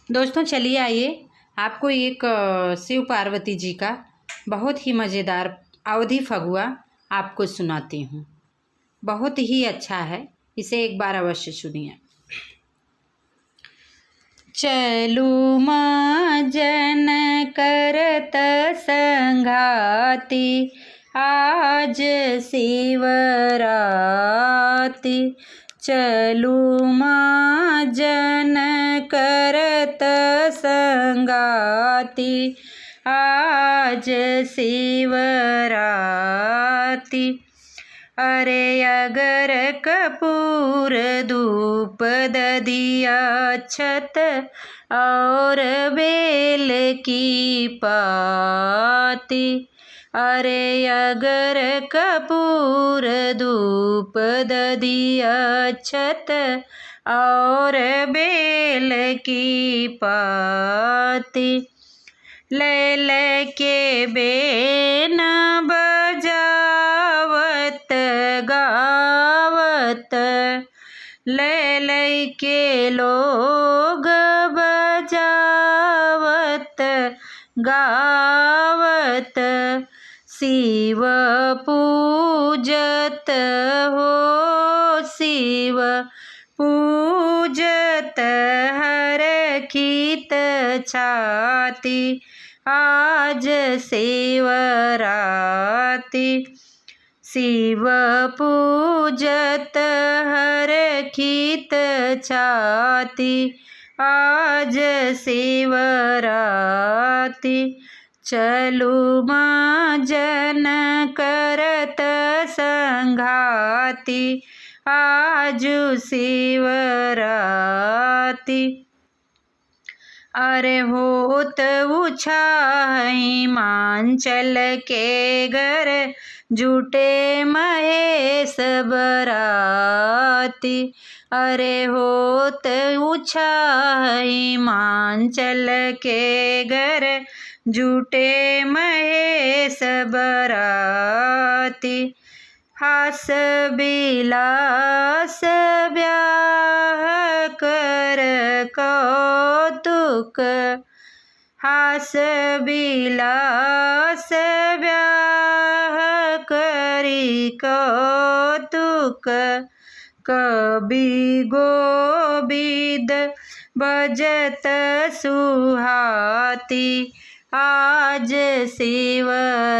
दोस्तों चलिए आइए आपको एक शिव पार्वती जी का बहुत ही मज़ेदार अवधी फगुआ आपको सुनाती हूँ। बहुत ही अच्छा है, इसे एक बार अवश्य सुनिए। चलू जन करत संघाती, आज शिवराति। चलू जन करत संघाती, आज शिवराति। अरे अगर कपूर धूप ददिया छत, और बेल की पाती। अरे अगर कपूर धूप ददिया छत, और बेल की पाती। ले के बेन बजावत गावत, ले के लोग बजावत गावत, शिव पूजत हो शिव पूजत हरखित छाती, आज शिवराति। शिव पूजत हरखित छाती, आज शिवराति। चलू जन करत संघाती, आज शिवराति। अरे होत उछा हिमांचल के घर, जुटे महेश बराती। अरे होत उछा हिमांचल के घर, जुटे महेश बराती। हास बिलास ब्याह कर कौतुक, हास बिलास ब्याह करी कौतुक। कवि गोविद बजत सुहाती, आज शिवराति।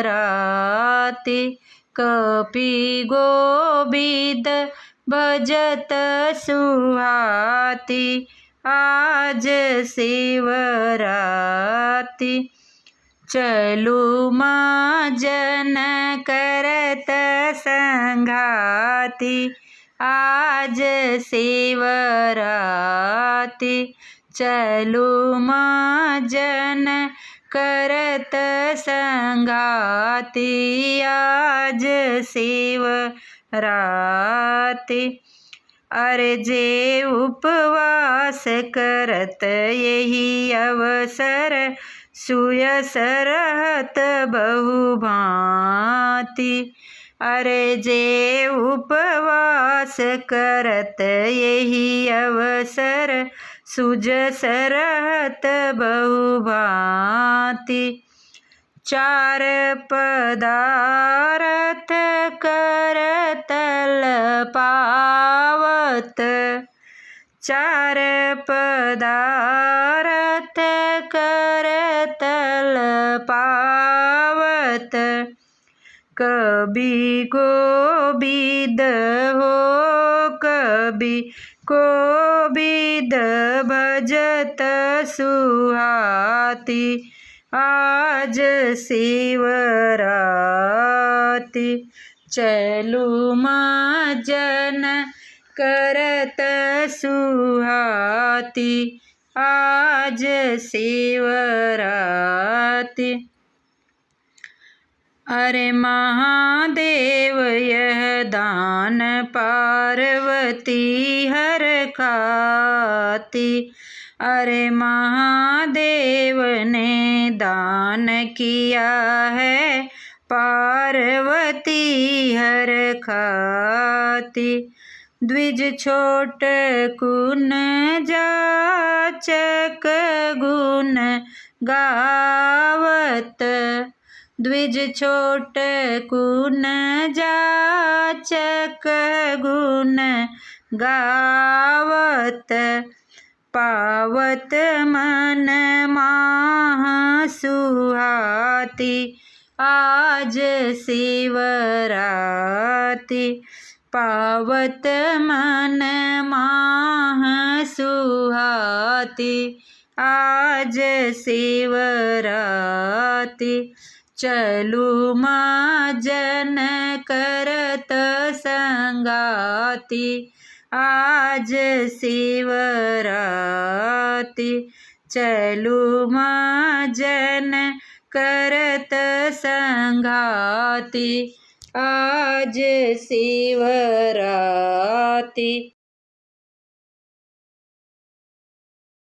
कवि गोविद भजत सुहाती, आज शिवराति। चलू जन करत संघाती, आज शिवराति। चलू जन करत संघाती, आज शिवराति। अरे जे उपवास करत यही अवसर, सुयस रहत बहुभांति। अरे जे उपवास करत यही अवसर, सुजस रहत बहुभांति। चार पदार्थ करतल पावत, चार पदार्थ करतल पावत। कवि गोविद हो कवि गोविद भजत सुहाती, आज शिवराति। चलू जन करत सुहाती, आज शिवराति। अरे महादेव यह दान पार्वती हर खाती। अरे महादेव ने दान किया है, पार्वती हर खाती। द्विज छोट कुन जाचक गुण गावत। द्विज छोट कुन जाचक गुण गावत। पावत मन माह सुहाती आज शिवराति। पावत मन माह सुहाती आज शिवराति। चलू महाजन करत संगाति आज शिवराति। चलू महाजन करत संगाति आज शिवराति।